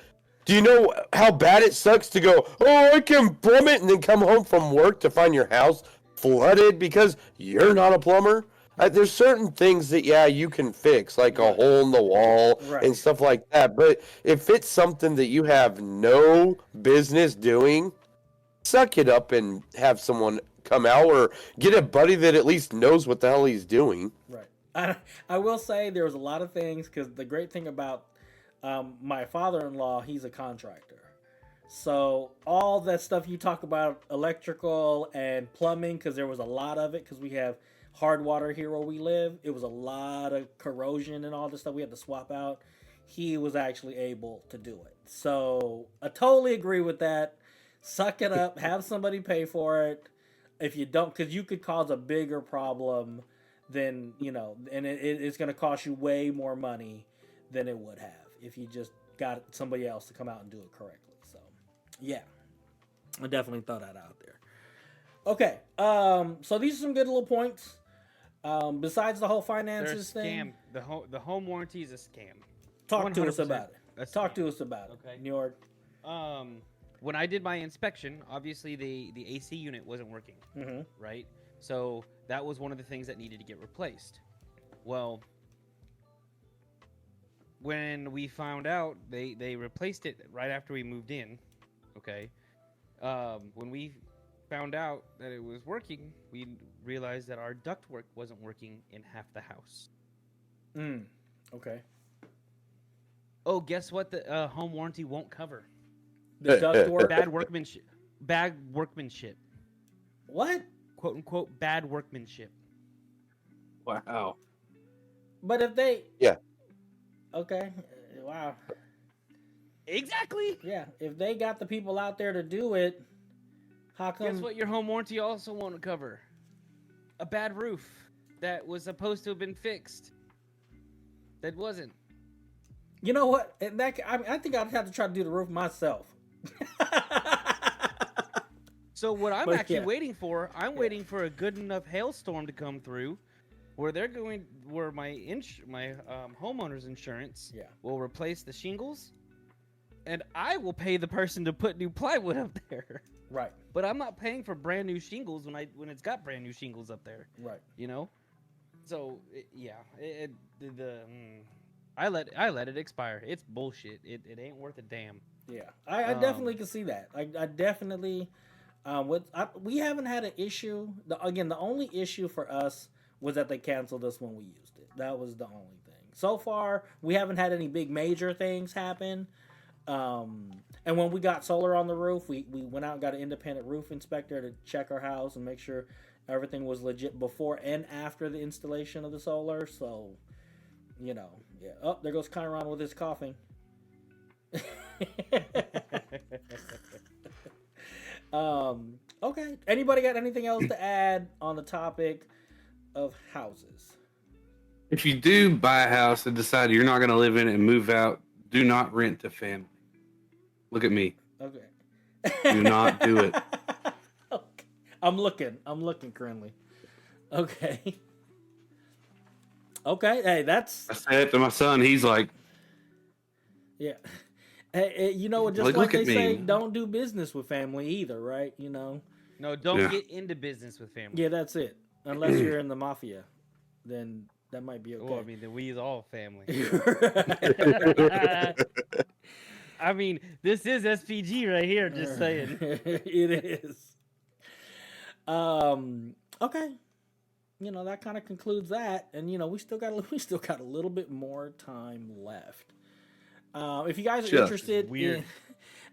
Do you know how bad it sucks to go, oh, I can plumb it, and then come home from work to find your house flooded because you're not a plumber? there's certain things that you can fix, like a hole in the wall Right. and stuff like that. But if it's something that you have no business doing, suck it up and have someone come out, or get a buddy that at least knows what the hell he's doing. Right. I will say there was a lot of things, because the great thing about my father-in-law, he's a contractor. So all that stuff you talk about, electrical and plumbing, because there was a lot of it, because we have hard water here where we live. It was a lot of corrosion and all this stuff we had to swap out. He was actually able to do it. So I totally agree with that. Suck it up. Have somebody pay for it. If you don't, because you could cause a bigger problem than, and it's going to cost you way more money than it would have if you just got somebody else to come out and do it correctly. So, yeah, I definitely throw that out there. Okay, so these are some good little points. Besides the whole finances thing, the home warranty is a scam. Talk to us about it. Talk scam. to us about it. Okay. New York. When I did my inspection, obviously the AC unit wasn't working, right? So that was one of the things that needed to get replaced. Well, when we found out, they replaced it right after we moved in, okay? When we found out that it was working, we realized that our ductwork wasn't working in half the house. Okay. Oh, guess what? The home warranty won't cover The ductwork. Bad workmanship. What? "Quote unquote" bad workmanship. Wow. But if they. Yeah. Okay. Wow. Exactly. Yeah. If they got the people out there to do it, how come? Guess what? Your home warranty also won't cover a bad roof that was supposed to have been fixed. That wasn't. You know what? I think I'd have to try to do the roof myself. So what I'm But actually yeah. waiting for, waiting for a good enough hailstorm to come through, where my homeowner's insurance Yeah. will replace the shingles, and I will pay the person to put new plywood up there. Right. But I'm not paying for brand new shingles when it's got brand new shingles up there. Right. So I let it expire. It's bullshit. It ain't worth a damn. Yeah. I definitely can see that. I definitely. We haven't had an issue. The only issue for us was that they canceled us when we used it. That was the only thing. So far, we haven't had any big major things happen. And when we got solar on the roof, we went out and got an independent roof inspector to check our house and make sure everything was legit before and after the installation of the solar. So, yeah. Oh, there goes Chiron with his coughing. Okay. Anybody got anything else to add on the topic of houses? If you do buy a house and decide you're not going to live in it and move out, do not rent to family. Look at me. Okay. Do not do it. Okay. I'm looking currently. Okay. Okay. Hey, that's. I said it to my son. He's like, Yeah. Hey, just Like, like look they at me. say, don't do business with family either, right? No, don't Yeah. get into business with family. Yeah, that's it. Unless you're in the mafia, then that might be okay. Well, I mean, we is all family. I mean, this is SPG right here. Just saying. It is. Okay. That kind of concludes that, and we still got a little bit more time left. If you guys are Just interested, weird.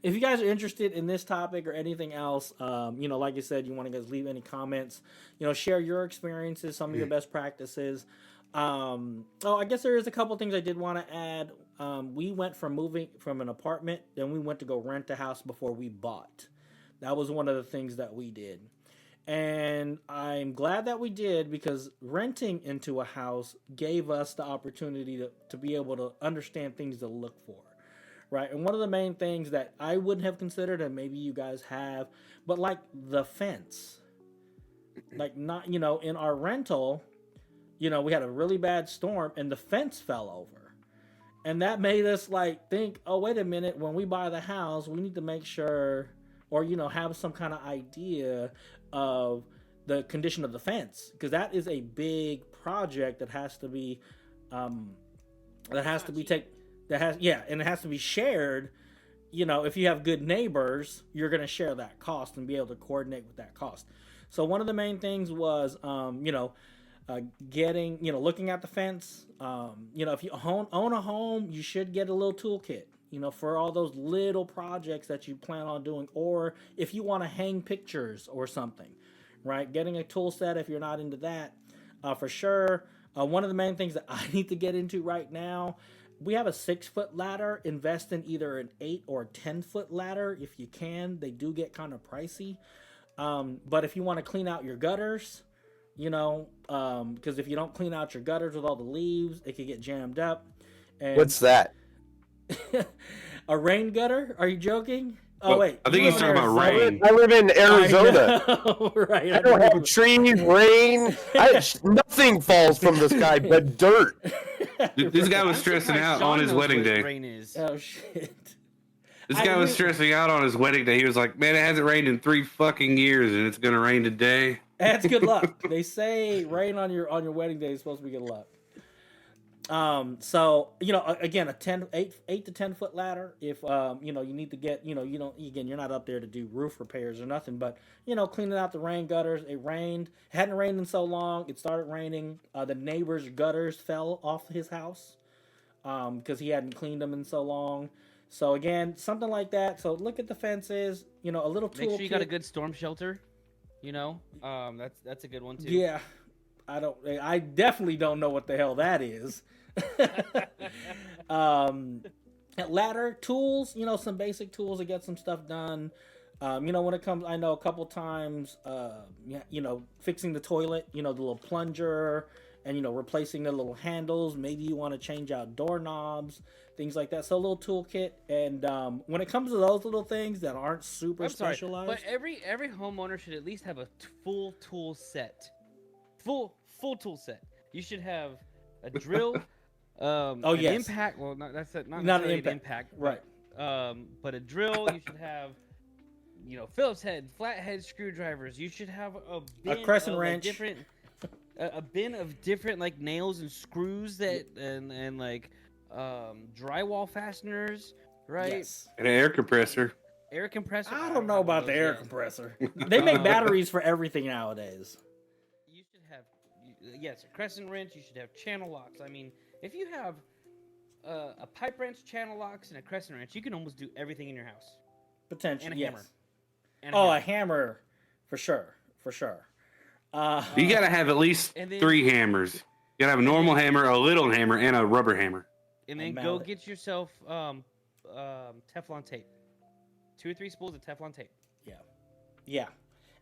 if you guys are interested in this topic or anything else, like I said, you want to guys leave any comments, share your experiences, some of your best practices. I guess there is a couple things I did want to add. We went from moving from an apartment, then we went to go rent a house before we bought. That was one of the things that we did. And I'm glad that we did, because renting into a house gave us the opportunity to be able to understand things to look for, right? And one of the main things that I wouldn't have considered, and maybe you guys have, but like the fence, like not, in our rental, we had a really bad storm and the fence fell over. And that made us think, oh, wait a minute, when we buy the house, we need to make sure, or, have some kind of idea of the condition of the fence, because that is a big project that has to be and it has to be shared. You know, if you have good neighbors, you're going to share that cost and be able to coordinate with that cost. So one of the main things was, getting, looking at the fence. If you own a home, you should get a little toolkit, for all those little projects that you plan on doing, or if you want to hang pictures or something, right? Getting a tool set if you're not into that, for sure. One of the main things that I need to get into right now, we have a 6-foot ladder. Invest in either an 8 or 10-foot ladder if you can. They do get kind of pricey. But if you want to clean out your gutters, because if you don't clean out your gutters with all the leaves, it could get jammed up. And What's that? a rain gutter? Are you joking? Oh, wait. I think he's talking about rain. I live in Arizona. Right. I don't have trees, rain. Nothing falls from the sky but dirt. This guy was stressing out on his wedding day. Rain is. Oh, shit. This guy was stressing out on his wedding day. He was like, man, it hasn't rained in 3 fucking years, and it's going to rain today. That's good luck. They say rain on your wedding day is supposed to be good luck. So again, a 8 to 10 foot ladder. If you need to get, you're not up there to do roof repairs or nothing, but cleaning out the rain gutters. It hadn't rained in so long. It started raining. The neighbor's gutters fell off his house because he hadn't cleaned them in so long. So again, something like that. So look at the fences. A little tool. Make sure you got a good storm shelter. That's a good one too. Yeah, I definitely don't know what the hell that is. Ladder tools, some basic tools to get some stuff done. When it comes, I know a couple times, fixing the toilet, the little plunger, and replacing the little handles. Maybe you want to change out doorknobs, things like that. So a little toolkit. And when it comes to those little things that aren't super specialized, but every homeowner should at least have a full tool set. Full tool set. You should have a drill. An impact. Well, not necessarily an impact, right? But a drill. You should have, Phillips head, flathead screwdrivers. You should have a crescent wrench, a bin of different like nails and screws that and drywall fasteners, right? Yes. And an air compressor. Air compressor. I don't know about the air compressor. They make batteries for everything nowadays. You should have, a crescent wrench. You should have channel locks. I mean, if you have a pipe wrench, channel locks, and a crescent wrench, you can almost do everything in your house. Potentially, and a yes. Hammer. A hammer, for sure. You got to have at least 3 hammers. You got to have a normal hammer, a little hammer, and a rubber hammer. And then go get yourself Teflon tape. 2 or 3 spools of Teflon tape. Yeah.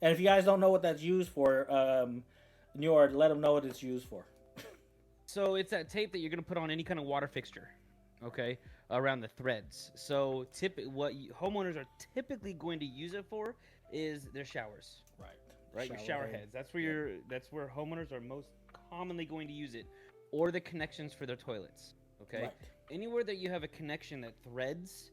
And if you guys don't know what that's used for, Njord, let them know what it's used for. So it's that tape that you're going to put on any kind of water fixture, okay, around the threads. So homeowners are typically going to use it for is their showers. Right, your shower heads. That's where homeowners are most commonly going to use it, or the connections for their toilets. Okay, right. Anywhere that you have a connection that threads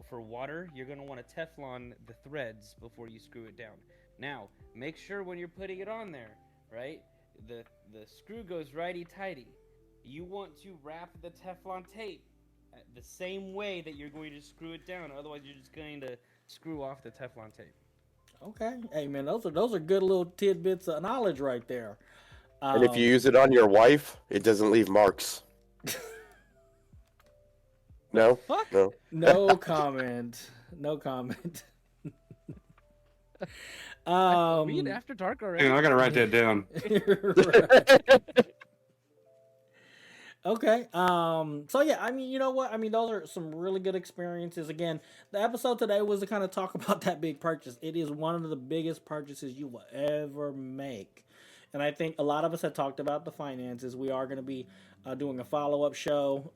for water, you're going to want to Teflon the threads before you screw it down. Now, make sure when you're putting it on there, right, the screw goes righty-tighty. You want to wrap the Teflon tape the same way that you're going to screw it down. Otherwise, you're just going to screw off the Teflon tape. Okay. Hey, man, those are good little tidbits of knowledge right there. And if you use it on your wife, it doesn't leave marks. No? Fuck? No. No comment. No comment. Read After Dark already. Hang on, I got to write that down. Right. Okay. So yeah, I mean, you know what? I mean, those are some really good experiences. Again, the episode today was to kind of talk about that big purchase. It is one of the biggest purchases you will ever make. And I think a lot of us have talked about the finances. We are going to be doing a follow-up show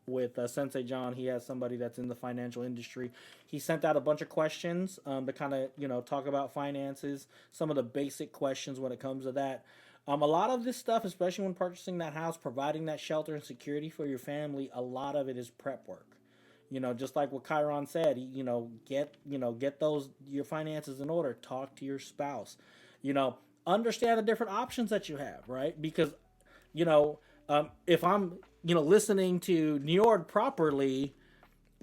with Sensei John. He has somebody that's in the financial industry. He sent out a bunch of questions to kind of, talk about finances, some of the basic questions when it comes to that. A lot of this stuff, especially when purchasing that house, providing that shelter and security for your family, a lot of it is prep work. Just like what Chiron said, get those your finances in order. Talk to your spouse. understand the different options that you have, right? Because, if I'm, listening to Njord properly,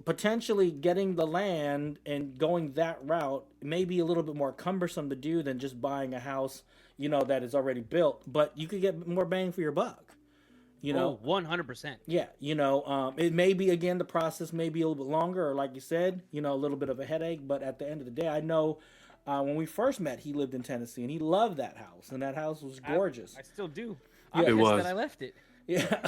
potentially getting the land and going that route may be a little bit more cumbersome to do than just buying a house, that is already built. But you could get more bang for your buck. 100%. Yeah, it may be, again, the process may be a little bit longer, or like you said, a little bit of a headache. But at the end of the day, I know when we first met, he lived in Tennessee and he loved that house, and that house was gorgeous. I still do. Yeah. I'm It pissed was. that I left it. Yeah.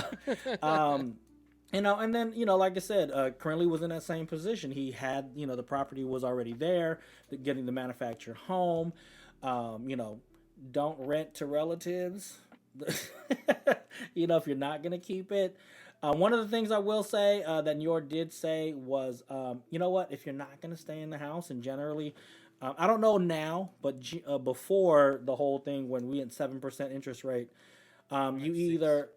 And then, like I said, Currently was in that same position. He had, the property was already there, getting the manufactured home. Don't rent to relatives. If you're not going to keep it. One of the things I will say that Njord did say was, if you're not going to stay in the house, and generally, I don't know now, but before the whole thing, when we had 7% interest rate, you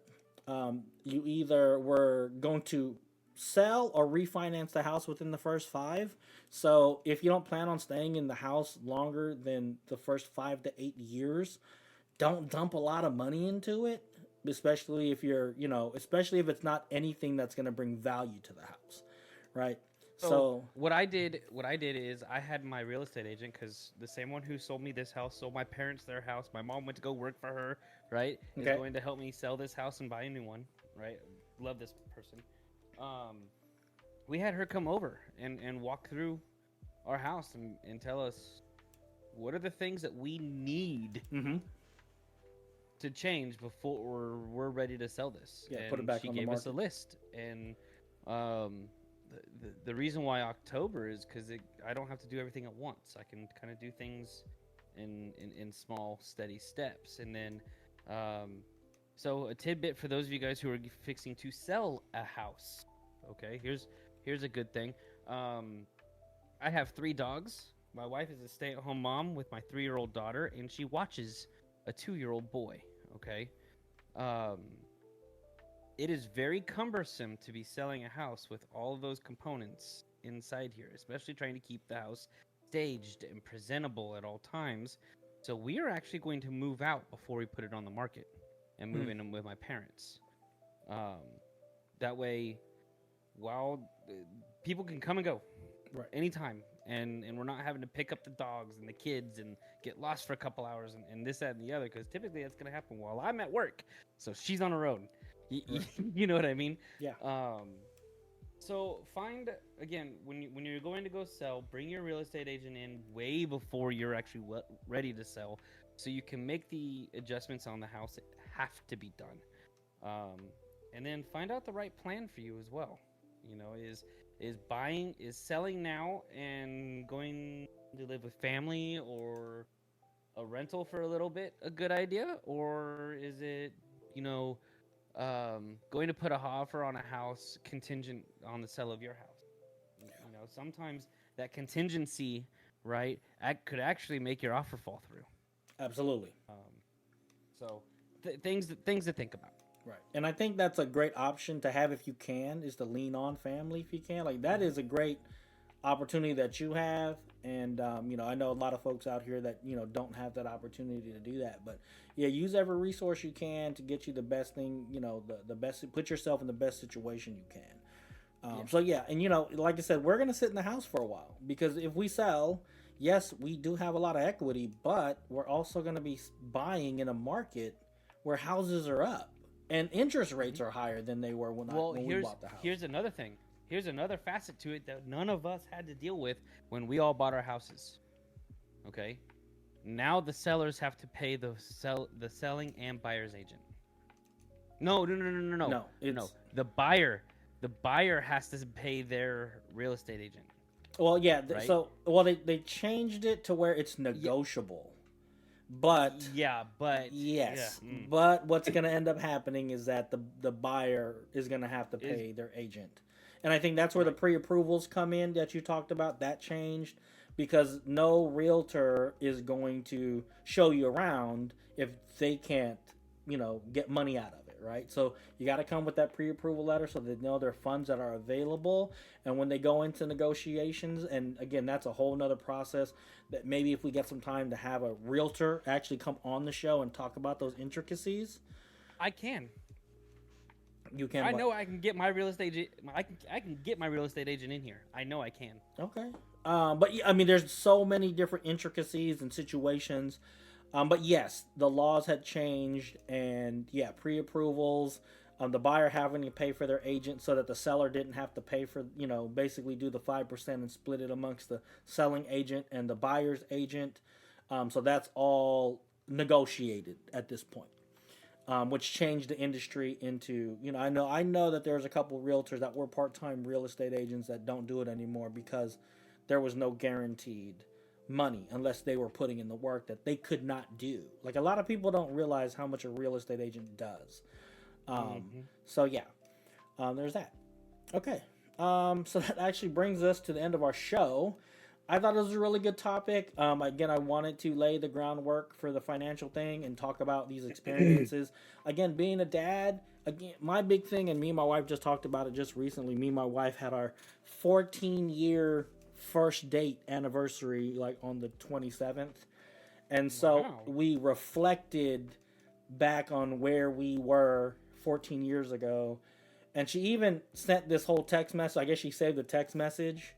either were going to sell or refinance the house within the first 5. So if you don't plan on staying in the house longer than the first 5 to 8 years, don't dump a lot of money into it, especially if especially if it's not anything that's going to bring value to the house, right? So what I did is I had my real estate agent, because the same one who sold me this house sold my parents their house. My mom went to go work for her, right? Okay. Is going to help me sell this house and buy a new one, right? Love this person. We had her come over and walk through our house and tell us what are the things that we need to change before we're ready to sell this. Yeah, and put it back she on the gave us a market. list, and the reason why October is because I don't have to do everything at once. I can kind of do things in small, steady steps. And then, so a tidbit for those of you guys who are fixing to sell a house. Okay, here's a good thing. I have 3 dogs. My wife is a stay-at-home mom with my 3-year-old daughter, and she watches a 2-year-old boy. Okay. It is very cumbersome to be selling a house with all of those components inside here, especially trying to keep the house staged and presentable at all times. So we are actually going to move out before we put it on the market and move in with my parents. That way, while people can come and go anytime, and we're not having to pick up the dogs and the kids and get lost for a couple hours and this, that, and the other, because typically that's going to happen while I'm at work. So she's on the road. You know what I mean? Yeah. So find, again, when you're going to go sell, bring your real estate agent in way before you're actually ready to sell, so you can make the adjustments on the house that have to be done. And then find out the right plan for you as well. Is selling now and going to live with family or a rental for a little bit a good idea, or is it, going to put a offer on a house contingent on the sale of your house? Sometimes that contingency, right, could actually make your offer fall through. Absolutely. So things to think about. Right. And I think that's a great option to have if you can, is to lean on family if you can. Like, that is a great opportunity that you have. And, I know a lot of folks out here that, don't have that opportunity to do that. But, yeah, use every resource you can to get you the best thing, the best, put yourself in the best situation you can. So, yeah, and, like I said, we're going to sit in the house for a while. Because if we sell, yes, we do have a lot of equity, but we're also going to be buying in a market where houses are up. And interest rates are higher than they were when we bought the house. Here's another thing. Here's another facet to it that none of us had to deal with when we all bought our houses. Okay? Now the sellers have to pay the selling and buyer's agent. No. No, The buyer has to pay their real estate agent. Well, yeah. Right? They changed it to where it's negotiable. But yes, but what's going to end up happening is that the buyer is going to have to pay their agent, and I think that's where the pre-approvals come in that you talked about. That changed because no realtor is going to show you around if they can't, get money out of it, right? So you got to come with that pre-approval letter so they know there are funds that are available. And when they go into negotiations, and again, that's a whole nother process that maybe if we get some time to have a realtor actually come on the show and talk about those intricacies. I can. You can. I know I can get my real estate. I can get my real estate agent in here. I know I can. Okay. But I mean, there's so many different intricacies and situations. But yes, the laws had changed, and yeah, pre-approvals, the buyer having to pay for their agent so that the seller didn't have to pay for, basically do the 5% and split it amongst the selling agent and the buyer's agent. So that's all negotiated at this point. Which changed the industry into, I know that there's a couple realtors that were part-time real estate agents that don't do it anymore because there was no guaranteed money unless they were putting in the work that they could not do. Like, a lot of people don't realize how much a real estate agent does. So yeah, there's that. Okay. So that actually brings us to the end of our show. I thought it was a really good topic. Again, I wanted to lay the groundwork for the financial thing and talk about these experiences. Again, being a dad, my big thing, and me and my wife just talked about it just recently. Me and my wife had our 14-year first date anniversary, like on the 27th. And so we reflected back on where we were 14 years ago. And she even sent this whole text message. I guess she saved the text message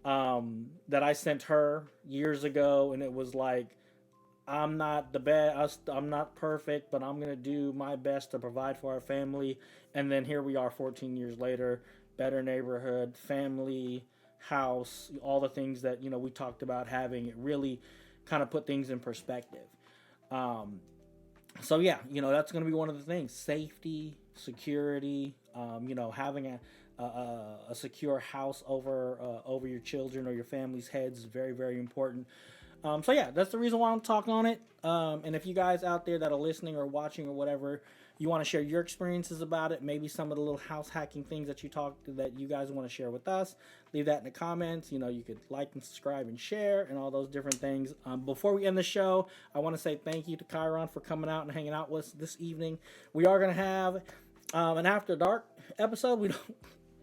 that I sent her years ago, and it was like, I'm not the best, I'm not perfect, but I'm gonna do my best to provide for our family. And then here we are 14 years later, better neighborhood, family, house, all the things that we talked about having. It really kind of put things in perspective. So yeah, that's gonna be one of the things: safety, security, having a secure house over your children or your family's heads is very, very important. So yeah, that's the reason why I'm talking on it. And if you guys out there that are listening or watching or whatever, you want to share your experiences about it, maybe some of the little house hacking things that you guys want to share with us, leave that in the comments. You could like and subscribe and share and all those different things. Before we end the show, I want to say thank you to Chiron for coming out and hanging out with us this evening. We are going to have an After Dark episode. We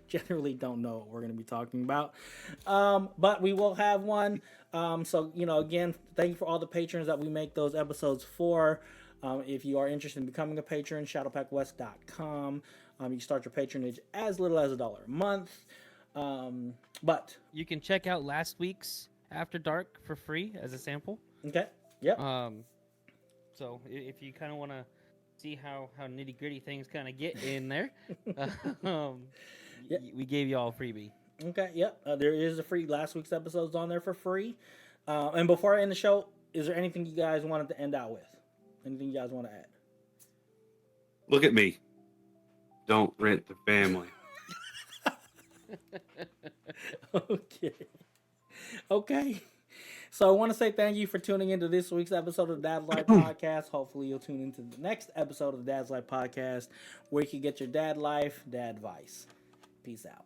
generally don't know what we're going to be talking about, but we will have one. So again, thank you for all the patrons that we make those episodes for. If you are interested in becoming a patron, shadowpackwest.com. You can start your patronage as little as $1 a month. But you can check out last week's After Dark for free as a sample. Okay. Yep. So if you kind of want to see how nitty gritty things kind of get in there, Yep. We gave you all a freebie. Okay. Yep. There is a free last week's episodes on there for free. And before I end the show, is there anything you guys wanted to end out with? Anything you guys want to add? Look at me. Don't rent the family. Okay. So I want to say thank you for tuning into this week's episode of the Dad's Life Podcast. Hopefully you'll tune into the next episode of the Dad's Life Podcast, where you can get your dad life, dad advice. Peace out.